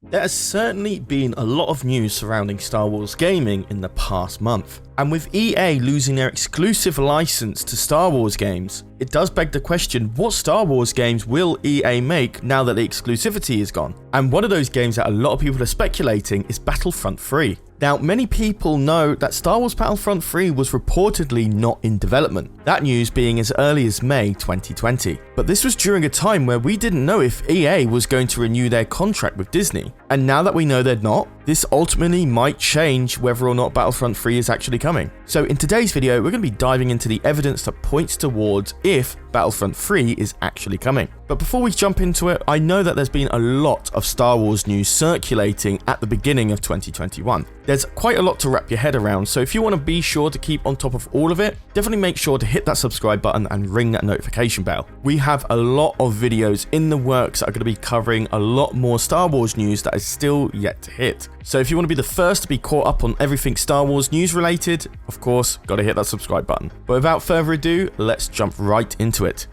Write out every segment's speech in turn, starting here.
There has certainly been a lot of news surrounding Star Wars gaming in the past month, and with EA losing their exclusive license to Star Wars games, it does beg the question, what Star Wars games will EA make now that the exclusivity is gone? And one of those games that a lot of people are speculating is Battlefront 3. Now, many people know that Star Wars Battlefront 3 was reportedly not in development, that news being as early as May 2020. But this was during a time where we didn't know if EA was going to renew their contract with Disney. And now that we know they're not, this ultimately might change whether or not Battlefront 3 is actually coming. So in today's video, we're going to be diving into the evidence that points towards if Battlefront 3 is actually coming. But before we jump into it, I know that there's been a lot of Star Wars news circulating at the beginning of 2021. There's quite a lot to wrap your head around, so if you want to be sure to keep on top of all of it, definitely make sure to hit that subscribe button and ring that notification bell. We have a lot of videos in the works that are going to be covering a lot more Star Wars news that is still yet to hit. So if you want to be the first to be caught up on everything Star Wars news related, of course, got to hit that subscribe button. But without further ado, let's jump right into it.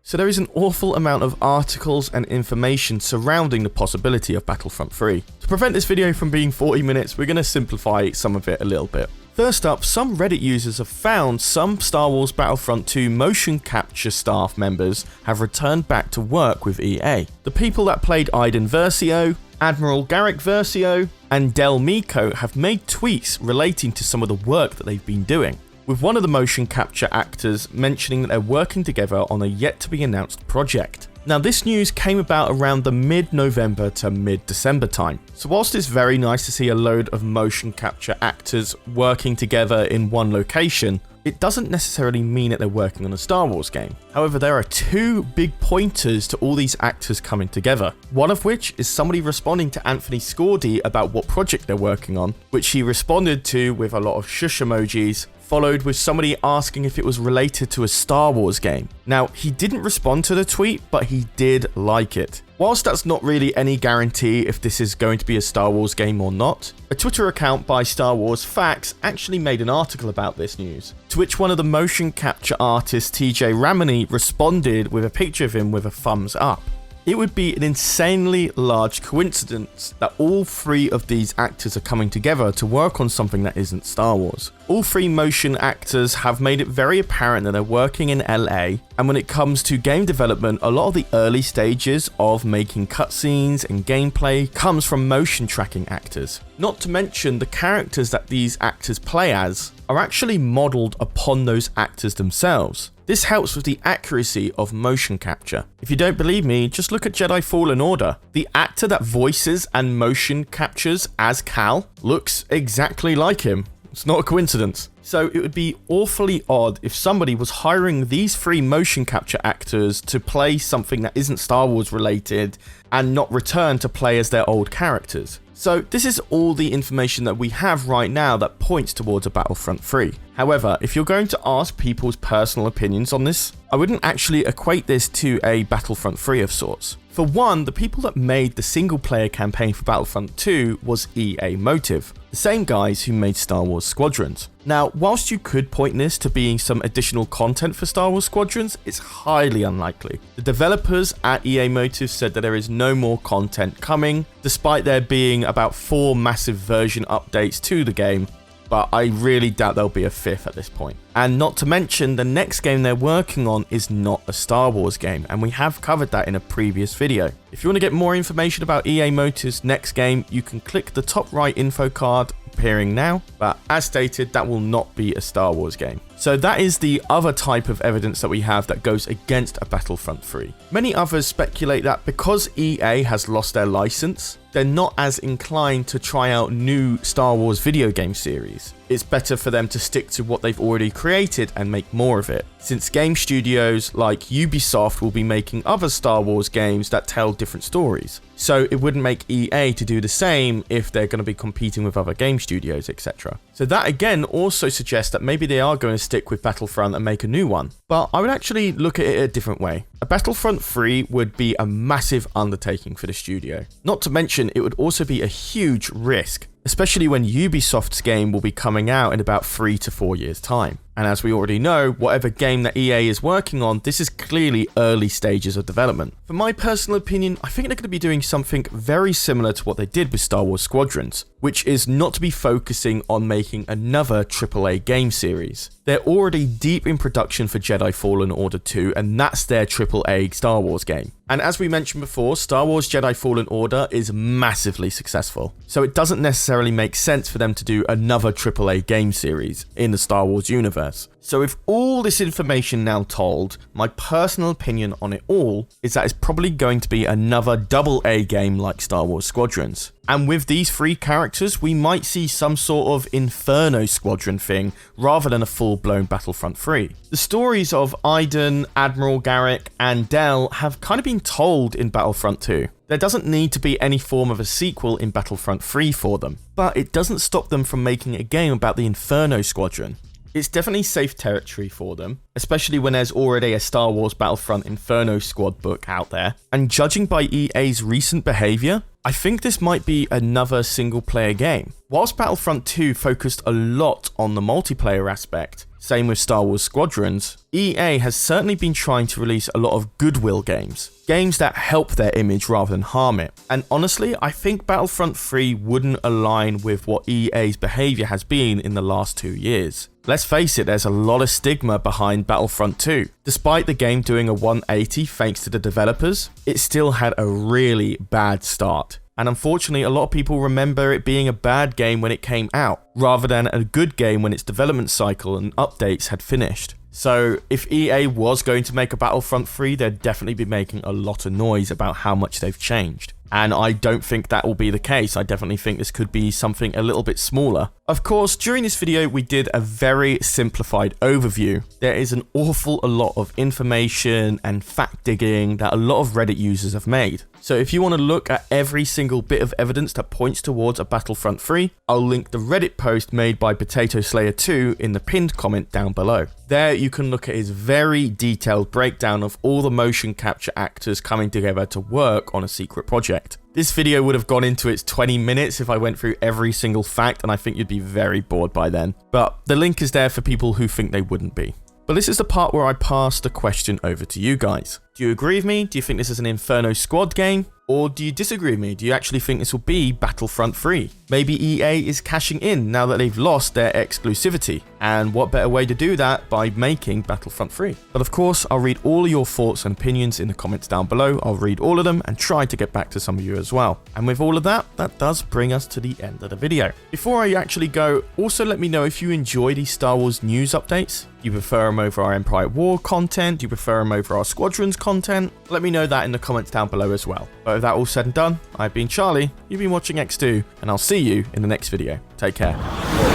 So there is an awful amount of articles and information surrounding the possibility of Battlefront 3. To prevent this video from being 40 minutes, we're going to simplify some of it a little bit. First up, some Reddit users have found some Star Wars Battlefront 2 motion capture staff members have returned back to work with EA. The people that played Iden Versio, Admiral Garrick Versio, and Del Meeko have made tweets relating to some of the work that they've been doing, with one of the motion capture actors mentioning that they're working together on a yet-to-be-announced project. Now, this news came about around the mid-November to mid-December time. So whilst it's very nice to see a load of motion capture actors working together in one location, it doesn't necessarily mean that they're working on a Star Wars game. However, there are two big pointers to all these actors coming together. One of which is somebody responding to Anthony Scordi about what project they're working on, which he responded to with a lot of shush emojis, followed with somebody asking if it was related to a Star Wars game. Now, he didn't respond to the tweet, but he did like it. Whilst that's not really any guarantee if this is going to be a Star Wars game or not, a Twitter account by Star Wars Facts actually made an article about this news, to which one of the motion capture artists TJ Ramani responded with a picture of him with a thumbs up. It would be an insanely large coincidence that all three of these actors are coming together to work on something that isn't Star Wars. All three motion actors have made it very apparent that they're working in LA, and when it comes to game development, a lot of the early stages of making cutscenes and gameplay comes from motion tracking actors. Not to mention the characters that these actors play as are actually modelled upon those actors themselves. This helps with the accuracy of motion capture. If you don't believe me, just look at Jedi Fallen Order. The actor that voices and motion captures as Cal looks exactly like him. It's not a coincidence. So it would be awfully odd if somebody was hiring these three motion capture actors to play something that isn't Star Wars related and not return to play as their old characters. So this is all the information that we have right now that points towards a Battlefront 3. However, if you're going to ask people's personal opinions on this, I wouldn't actually equate this to a Battlefront 3 of sorts. For one, the people that made the single player campaign for Battlefront 2 was EA Motive, the same guys who made Star Wars Squadrons. Now, whilst you could point this to being some additional content for Star Wars Squadrons, it's highly unlikely. The developers at EA Motive said that there is no more content coming, despite there being about 4 massive version updates to the game, but I really doubt there'll be a 5th at this point. And not to mention, the next game they're working on is not a Star Wars game, and we have covered that in a previous video. If you want to get more information about EA Motive's next game, you can click the top right info card appearing now, but as stated, that will not be a Star Wars game. So that is the other type of evidence that we have that goes against a Battlefront 3. Many others speculate that because EA has lost their license, they're not as inclined to try out new Star Wars video game series. It's better for them to stick to what they've already created and make more of it, since game studios like Ubisoft will be making other Star Wars games that tell different stories. So it wouldn't make EA to do the same if they're going to be competing with other game studios, etc. So that again also suggests that maybe they are going to stick with Battlefront and make a new one. But I would actually look at it a different way. a Battlefront 3 would be a massive undertaking for the studio. Not to mention, it would also be a huge risk, especially when Ubisoft's game will be coming out in about 3 to 4 years' time. And as we already know, whatever game that EA is working on, this is clearly early stages of development. For my personal opinion, I think they're going to be doing something very similar to what they did with Star Wars Squadrons, which is not to be focusing on making another AAA game series. They're already deep in production for Jedi Fallen Order 2, and that's their AAA Star Wars game. And as we mentioned before, Star Wars Jedi Fallen Order is massively successful, so it doesn't necessarily make sense for them to do another AAA game series in the Star Wars universe. So with all this information now told, my personal opinion on it all is that it's probably going to be another AA game like Star Wars Squadrons. And with these 3 characters, we might see some sort of Inferno Squadron thing rather than a full-blown Battlefront 3. The stories of Iden, Admiral Garrick, and Del have kind of been told in Battlefront 2. There doesn't need to be any form of a sequel in Battlefront 3 for them, but it doesn't stop them from making a game about the Inferno Squadron. It's definitely safe territory for them, especially when there's already a Star Wars Battlefront Inferno Squad book out there. And judging by EA's recent behaviour, I think this might be another single-player game. Whilst Battlefront 2 focused a lot on the multiplayer aspect, same with Star Wars Squadrons, EA has certainly been trying to release a lot of goodwill games. Games that help their image rather than harm it. And honestly, I think Battlefront 3 wouldn't align with what EA's behaviour has been in the last 2 years. Let's face it, there's a lot of stigma behind Battlefront 2. Despite the game doing a 180 thanks to the developers, it still had a really bad start. And unfortunately, a lot of people remember it being a bad game when it came out, rather than a good game when its development cycle and updates had finished. So if EA was going to make a Battlefront 3, they'd definitely be making a lot of noise about how much they've changed. And I don't think that will be the case. I definitely think this could be something a little bit smaller. Of course, during this video, we did a very simplified overview. There is an awful lot of information and fact digging that a lot of Reddit users have made. So if you want to look at every single bit of evidence that points towards a Battlefront 3, I'll link the Reddit post made by Potato Slayer 2 in the pinned comment down below. There you can look at his very detailed breakdown of all the motion capture actors coming together to work on a secret project. This video would have gone into its 20 minutes if I went through every single fact, and I think you'd be very bored by then. But the link is there for people who think they wouldn't be. But this is the part where I pass the question over to you guys. Do you agree with me? Do you think this is an Inferno Squad game? Or do you disagree with me? Do you actually think this will be Battlefront 3? Maybe EA is cashing in now that they've lost their exclusivity. And what better way to do that by making Battlefront 3? But of course, I'll read all of your thoughts and opinions in the comments down below. I'll read all of them and try to get back to some of you as well. And with all of that, that does bring us to the end of the video. Before I actually go, also let me know if you enjoy these Star Wars news updates. Do you prefer them over our Empire War content? Do you prefer them over our Squadrons content? Let me know that in the comments down below as well. But with that all said and done, I've been Charlie, you've been watching EcksToo, and I'll see you in the next video. Take care.